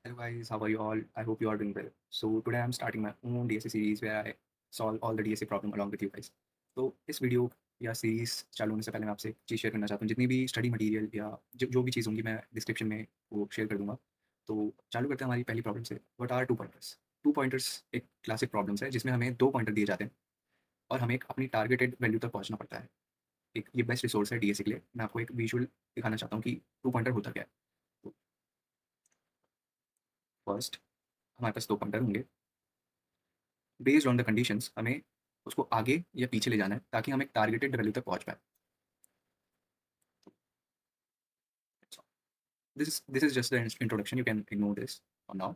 Hello guys, how are you all? I hope you are doing well. So today I'm starting my own DSA series where I solve all the DSA problem along with you guys. तो इस video या series चालू होने से पहले मैं आपसे एक चीज़ शेयर करना चाहता हूँ। जितनी भी स्टडी मटेरियल या जो भी चीज़ होंगी मैं डिस्क्रिप्शन में वो शेयर कर दूंगा। तो चालू करते हैं हमारी पहली प्रॉब्लम से। What are two pointers? Two pointers एक क्लासिक प्रॉब्लम्स है जिसमें हमें दो पॉइंटर दिए जाते हैं और हमें एक अपनी टारगेटेड वैल्यू तक पहुंचना पड़ता है। एक ये बेस्ट रिसोर्स है डीएसए के लिए। मैं आपको एक विजुअल दिखाना चाहता हूँ कि टू पॉइंटर होता क्या है। तो फर्स्ट हमारे पास दो पॉइंटर होंगे। बेस्ड ऑन द कंडीशंस हमें उसको आगे या पीछे ले जाना है ताकि हम एक टारगेटेड वैल्यू तक पहुंच पाए। This is just the introduction, you can ignore this for now.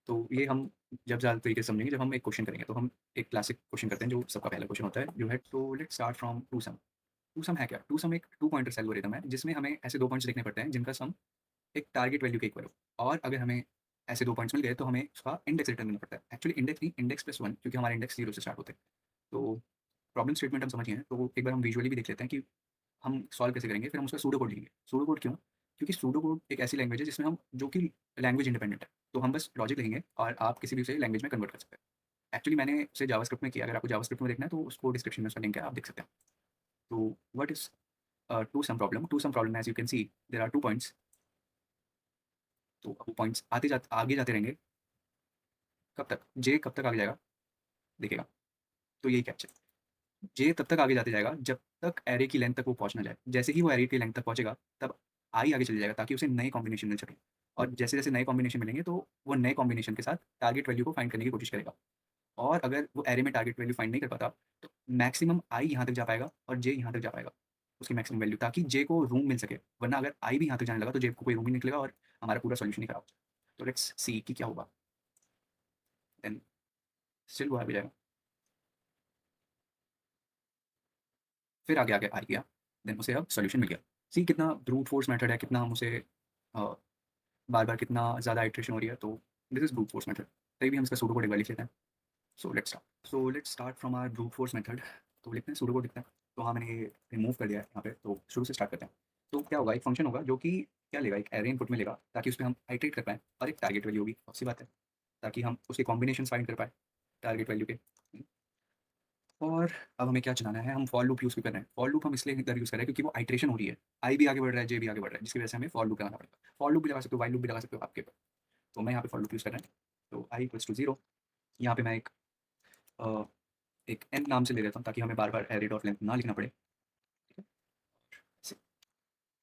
तो ये हम जब ज़्यादा तरीके से समझेंगे जब हम एक क्वेश्चन करेंगे। तो हम एक क्लासिक क्वेश्चन करते हैं जो सबका पहला क्वेश्चन होता है जो है। तो let's start from two sum. Two sum है क्या? टू सम एक टू पॉइंटर एल्गोरिथम है जिसमें हमें ऐसे दो पॉइंट्स देखने पड़ते हैं जिनका सम एक टारगेट वैल्यू के इक्वल हो। और अगर हमें ऐसे दो पॉइंट्स मिल गए तो हमें उसका इंडेक्स रिटर्न करना पड़ता है। एक्चुअली इंडेक्स नहीं, इंडेक्स प्लस वन, क्योंकि हमारे इंडेक्स जीरो से स्टार्ट होते हैं। तो प्रॉब्लम स्टेटमेंट हम समझिए हैं, तो एक बार हम विजुअली भी देख लेते हैं कि हम सॉल्व कैसे करेंगे। फिर हम उसका सूडो कोड लिखेंगे। सूडो कोड क्यों? क्योंकि सूडो कोड एक ऐसी लैंग्वेज है जिसमें हम जो कि लैंग्वेज इंडिपेंडेंट है। तो हम बस लॉजिक लिखेंगे और आप किसी भी उसे लैंग्वेज में कन्वर्ट कर सकते हैं। एक्चुअली मैंने उसे जावास्क्रिप्ट में किया। अगर आपको जावास्क्रिप्ट में देखना है तो उसको डिस्क्रिप्शन में उसका लिंक है, आप देख सकते हैं। तो what is two sum problem? Two sum problem as you can see there are two points. तो वो पॉइंट्स आगे जाते रहेंगे। कब तक? जे कब तक आगे जाएगा देखेगा। तो यही कैच है। जे तब तक आगे जाते जाएगा जब तक एरे की लेंथ तक वो पहुंच ना जाए। जैसे ही वो एरे की लेंथ तक पहुंचेगा तब आई आगे चले जाएगा ताकि उसे नए कॉम्बिनेशन मिल सके। और जैसे जैसे नए कॉम्बिनेशन मिलेंगे तो वो नए कॉम्बिनेशन के साथ टारगेट वैल्यू को फाइंड करने की कोशिश करेगा। और अगर वो एरे में टारगेट वैल्यू फाइंड नहीं कर पाता तो मैक्सिमम आई यहाँ तक जा पाएगा और जे यहाँ तक जा पाएगा उसकी मैक्सिमम वैल्यू, ताकि जे को रूम मिल सके। वरना अगर आई भी यहाँ तक जाने लगा तो जे को कोई रूम ही निकलेगा और हमारा पूरा सोल्यूशन ही खराब हो जाएगा। तो लेट्स सी कि क्या होगा। देन स्टिल वो आगे जाएगा। फिर आगे आगे आ गया। देन उसे अब सोल्यूशन मिल गया। सी कितना ब्रूट फोर्स मेथड है, कितना हम उसे बार बार कितना ज़्यादा आइट्रेशन हो रही है। तो this is brute force method. तभी भी हम इसका सूडो कोड एक बार लिख लेते हैं। So let's start from our brute force method. तो लिखते हैं सूडो कोड लिखते हैं। तो हाँ, मैंने ये रिमूव कर दिया है यहाँ पे। तो शुरू से स्टार्ट करते हैं। तो क्या होगा, एक फंक्शन होगा जो कि क्या लेगा, एक एरे इनपुट में लेगा ताकि उस पर हम आइट्रेट कर पाएँ। और एक टारगेट वैल्यू होगी, अच्छी बात है, ताकि हम उसके कॉम्बिनेशन फाइंड कर पाए टारगेट वैल्यू के। और अब हमें क्या चलाना है, हम फॉर लूप यूज़ भी कर रहे हैं। फॉर लूप हम इसलिए इधर यूज़ कर रहे हैं क्योंकि वो आइट्रेशन हो रही है। आई भी आगे बढ़ रहा है, जे भी आगे बढ़ रहा है, जिसकी वजह से हमें फॉर लूप लगाना पड़ेगा। फॉर लूप भी लगा सकते हो, वाइल लूप भी लगा सकते हो आपके ऊपर। तो मैं यहाँ पे फॉर लूप यूज़ कर रहा हूँ। तो आई इक्वल्स टू जीरो। यहाँ पे मैं अ, एक एन नाम से ले लेता हूँ ताकि हमें बार बार एरे डॉट लेंथ ना लिखना पड़े। ठीक है।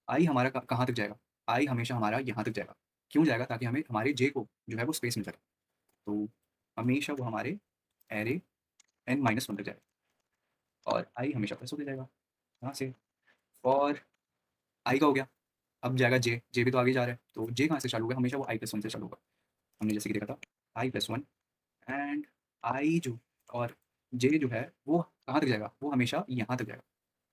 आई हमारा कहाँ तक जाएगा? आई हमेशा हमारा यहाँ तक जाएगा। क्यों जाएगा? ताकि हमें हमारे जे को जो है वो स्पेस मिल सके। तो हमेशा वो हमारे एरे एन माइनस वन तक जाएगा और आई हमेशा प्लस होते जाएगा यहाँ से। और आई का हो गया। अब जाएगा जे। जे भी तो आगे जा रहा है, तो जे कहाँ से चालू होगा? हमेशा वो आई प्लस वन से चालू होगा। हमने जैसे कि देखा था, आई प्लस वन। एंड आई जो और जे जो है वो कहाँ तक जाएगा? वो हमेशा यहाँ तक जाएगा,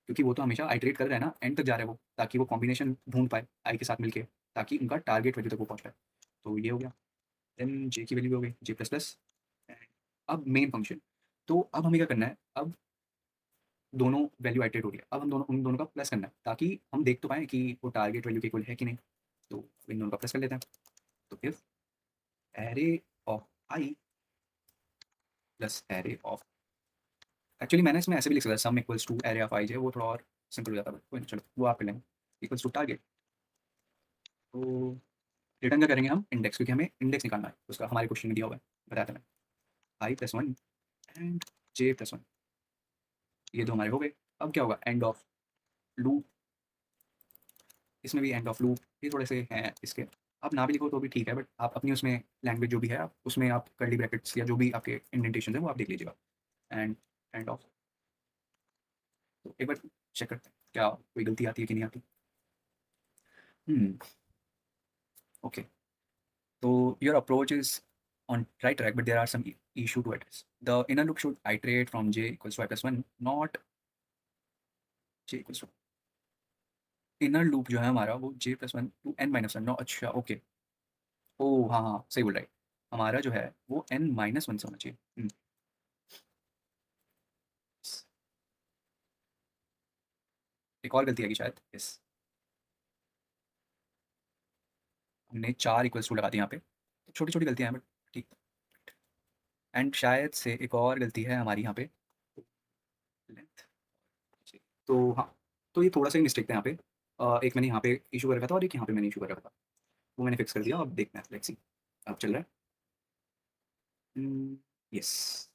क्योंकि वो तो हमेशा आइटरेट कर रहा है ना, एंड तक जा रहा है वो, ताकि वो कॉम्बिनेशन ढूंढ पाए आई के साथ मिलके, ताकि उनका टारगेट वैल्यू तक वो पहुँच पाए। तो ये हो गया। देन जे की वैल्यू भी हो गई जे प्लस प्लस। अब मेन फंक्शन। तो अब हमें क्या करना है, अब दोनों वैल्यू आइटरेट हो रही है। अब हम दोनों उन दोनों का प्लस करना है ताकि हम देख तो पाएँ कि वो टारगेट वैल्यू के इक्वल है कि नहीं। तो इन दोनों का प्लस कर लेते हैं। तो if array of I plus array of, actually मैंने इसमें ऐसे भी लिख सकता sum equals to array of I J, वो थोड़ा और सिंपल हो जाता है, कोई नहीं, चलो वो आप कर लेंगे। Equals to target. तो रिटर्न क्या करेंगे हम? इंडेक्स, क्योंकि हमें इंडेक्स निकालना है उसका, हमारे क्वेश्चन में दिया हुआ है, बताया था मैं। I plus one and J plus one, ये दो हमारे हो गए। अब क्या होगा? End of loop. इसमें भी एंड ऑफ लूप, ये थोड़े से हैं इसके। आप ना भी लिखो तो भी ठीक है, बट आप अपनी उसमें लैंग्वेज जो भी है आप उसमें आप कर्ली ब्रैकेट्स या जो भी आपके इंडेंटेशन है वो आप देख लीजिएगा। And end of. तो एक बार चेक करते हैं क्या कोई गलती आती है कि नहीं आती। ओके। तो your approach is on right track, but there are some issue to address. The inner loop should iterate from j equals to I plus 1, not j equals to। Inner loop जो है हमारा वो j plus one to n minus one. No, अच्छा, okay. ओ हाँ हाँ, सही बोल रहा है। हमारा जो है वो n माइनस वन से होना चाहिए। एक और गलती आएगी शायद, यस। हमने चार इक्वल्स टू लगा दी यहाँ पे। छोटी छोटी गलतियाँ हैं बट ठीक। एंड शायद से एक और गलती है हमारी यहाँ पे, लेंथ। तो हाँ, तो ये थोड़ा सा ही मिस्टेक था यहाँ पे। एक मैंने यहाँ पे इशू कर रखा था और एक यहाँ पे मैंने इशू कर रखा था, वो मैंने फिक्स कर दिया। अब देखते हैं, लेट्स सी अब चल रहा है। यस।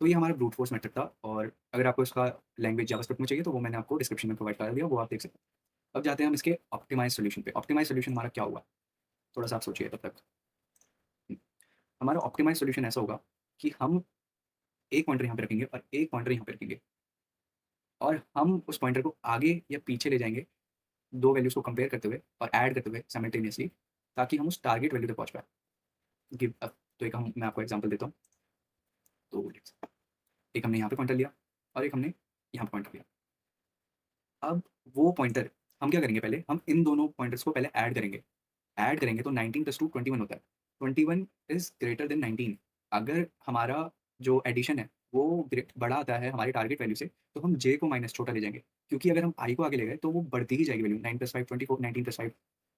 तो ये हमारा ब्रूट फोर्स मेथड था, और अगर आपको इसका लैंग्वेज जावास्क्रिप्ट में चाहिए तो वो मैंने आपको डिस्क्रिप्शन में प्रोवाइड करा दिया, वो आप देख सकते हैं। अब जाते हैं हम इसके ऑप्टिमाइज सोल्यूशन पे। ऑप्टिमाइज सोल्यूशन हमारा क्या होगा, थोड़ा सा आप सोचिए तब तक। हमारा ऑप्टिमाइज सोल्यूशन ऐसा होगा कि हम एक पॉइंटर यहाँ पे रखेंगे और एक पॉइंटर यहाँ पे रखेंगे, और हम उस पॉइंटर को आगे या पीछे ले जाएंगे, दो वैल्यूज को कंपेयर करते हुए और ऐड करते हुए साइमल्टेनियसली, ताकि हम उस टारगेट वैल्यू तक पहुँच पाए। तो एक मैं आपको एग्जाम्पल देता हूँ। तो एक हमने यहाँ पे पॉइंटर लिया और एक हमने यहाँ पे पॉइंटर लिया। अब वो पॉइंटर हम क्या करेंगे, पहले हम इन दोनों पॉइंटर्स को पहले ऐड करेंगे। ऐड करेंगे तो 19 + 2 21 होता है। 21 इज़ ग्रेटर देन 19। अगर हमारा जो एडिशन है वो बड़ा आता है हमारे टारगेट वैल्यू से, तो हम जे को माइनस छोटा ले जाएंगे, क्योंकि अगर हम आई को आगे ले गए तो वो बढ़ती ही जाएगी वैल्यू। 9 + 5 24, 19 + 5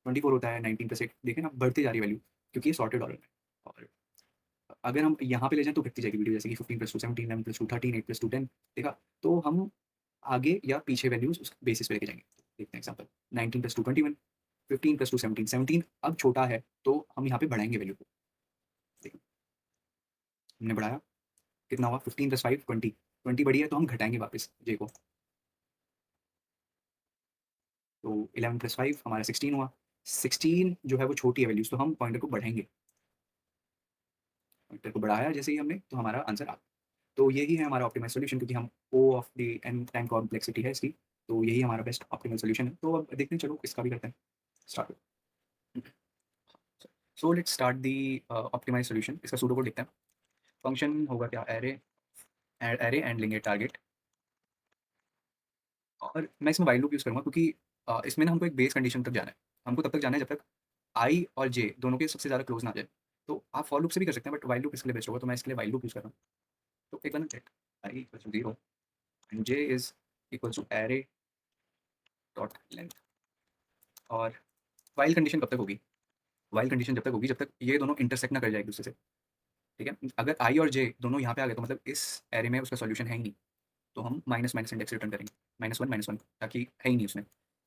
24 होता है, 19 + 8 देखें ना, बढ़ती जा रही है वैल्यू, क्योंकि ये सॉर्टेड ऑर्डर में। और अगर हम यहाँ पे ले जाएँ तो घटती जाएगी वीडियो, जैसे कि 15 + 2 17, 11 + 2 13, 8 + 2 10। देखा? तो हम आगे या पीछे वैल्यूज़ उस बेसिस पे लेके जाएँगे। देखते हैं एग्ज़ाम्पल, 19 + 2 21, 15 + 2 17। 17 अब छोटा है तो हम यहाँ पे बढ़ाएँगे वैल्यू को। देखो, हमने बढ़ाया, कितना हुआ? 15 + 5 20। 20 बढ़ी है तो हम घटाएँगे वापस j को। तो 11 + 5 हमारा 16 हुआ। 16 जो है वो छोटी है वैल्यूज़, तो हम पॉइंटर को बढ़ाएँगे। पॉइंटर को बढ़ाया जैसे ही हमने, तो हमारा आंसर आ गया। तो यही है हमारा ऑप्टिमाइज़ सॉल्यूशन, क्योंकि हम O of the n time complexity है इसकी, तो यही हमारा बेस्ट ऑप्टिमल सॉल्यूशन है। तो अब देखते हैं, चलो इसका भी करते हैं, start. So let's start the optimise solution. इसका सूडो कोड देखते हैं। फंक्शन होगा क्या, एरे एंड लेंगे टारगेट, और मैं इसमें व्हाइल लूप यूज़ करूँगा, क्योंकि इसमें ना हमको एक बेस कंडीशन तक जाना है। हमको तब तक जाना है जब तक आई और जे दोनों के सबसे ज़्यादा क्लोज ना आ जाए। तो आप फॉर लूप से भी कर सकते हैं, बट व्हाइल लूप इसके लिए बेस्ट होगा, तो मैं इसके लिए व्हाइल लूप यूज़ कर रहा हूँ। तो एक बार ना let I equals to 0 and J is equals to array dot length. और व्हाइल कंडीशन कब तक होगी? व्हाइल कंडीशन जब तक होगी जब तक ये दोनों इंटरसेक्ट ना कर जाए एक दूसरे से। ठीक है? अगर आई और जे दोनों यहाँ पे आ गए तो मतलब इस एरे में उसका सॉल्यूशन है ही नहीं। तो हम माइनस माइनस इंडेक्स रिटर्न करेंगे, -1 -1, ताकि है ही नहीं उसमें।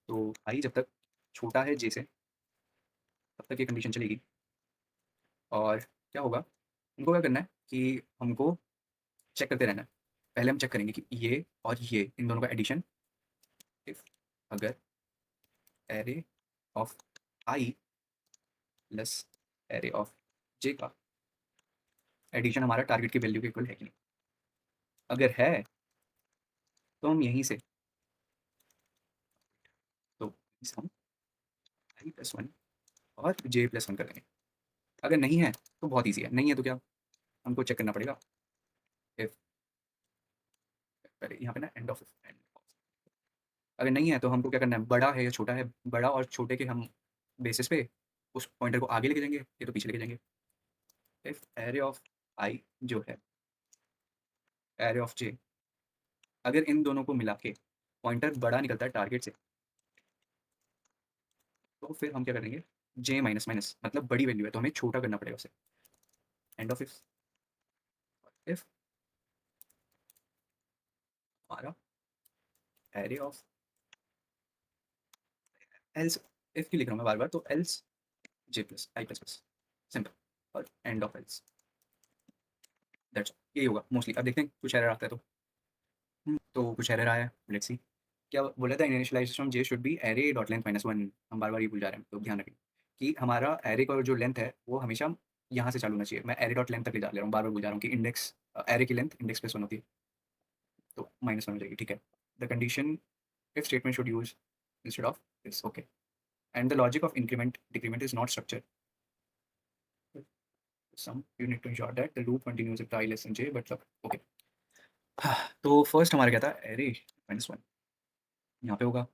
तो आई जब तक छोटा है जे से, तब तक ये कंडीशन चलेगी। और क्या होगा, हमको क्या करना है कि हमको चेक करते रहना है। पहले हम चेक करेंगे कि ये और ये इन दोनों का एडिशन, इफ अगर array of I plus array of J का एडिशन हमारा टारगेट की वैल्यू के इक्वल है कि नहीं। अगर है तो हम यहीं से, तो इस हम i+1 और j+1 कर देंगे। अगर नहीं है तो बहुत ईजी है, नहीं है तो क्या, हमको चेक करना पड़ेगा। इफ पहले यहाँ पे ना एंड ऑफ, अगर नहीं है तो हमको क्या करना है, बड़ा है या छोटा है, बड़ा और छोटे के हम बेसिस पे उस पॉइंटर को आगे लेके जाएंगे, ये तो पीछे लेके जाएंगे। इफ एरे ऑफ आई जो है एरे ऑफ जे, अगर इन दोनों को मिला के पॉइंटर बड़ा निकलता है टारगेट से, तो फिर हम क्या करेंगे, जे माइनस माइनस मतलब बड़ी वैल्यू है तो हमें छोटा करना पड़ेगा उसे। एंड ऑफ इफ हमारा एरे ऑफ एल्स, इफ की लिख रहा हूँ मैं बार बार, तो एल्स j+i++, सिंपल। और एंड ऑफ एल्स, दैट्स यही होगा मोस्टली। अब देखते हैं कुछ एरर आता है तो। तो कुछ एरर आया है, लेट्स सी। क्या बोला था, initialization of J should be array dot length -1। हम बार बार ये भूल जा रहे हैं, तो ध्यान रखें कि हमारा एरे का जो लेंथ है वो हमेशा यहाँ से चालू होना चाहिए। मैं एरे डॉट लेंथ तक ले जा रहा हूँ, बार बार भूल जा रहा हूँ कि इंडेक्स एरे की लेंथ इंडेक्स +1 होती है, तो -1 हो जाएगी। ठीक है, the condition if statement should use instead of this, okay. And the logic of increment decrement is not structure some, you need to ensure that the loop continues if I less than j, but okay. तो first हमारा क्या था, array -1 यहाँ पे होगा,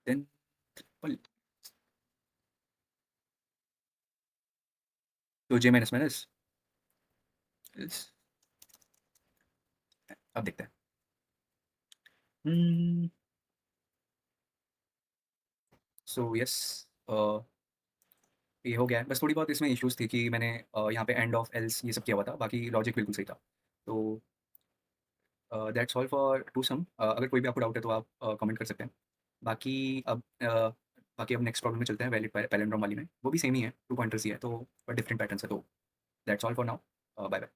then triple, तो j minus minus इस, अब देखते हैं। सो यस, ये हो गया है। बस थोड़ी बहुत इसमें इश्यूज़ थी कि मैंने यहाँ पे एंड ऑफ, एल्स ये सब किया हुआ था, बाकी लॉजिक बिल्कुल सही था। तो that's all for to some. अगर कोई भी आपको डाउट है तो आप कमेंट कर सकते हैं। बाकी बाकी अब नेक्स्ट प्रॉब्लम में चलते हैं, वैलिड पैलिंड्रोम वाली में। वो भी सेम ही है, 2 पॉइंटर्स ही है तो, बट डिफरेंट पैटर्न्स है। तो that's all for now. Bye bye.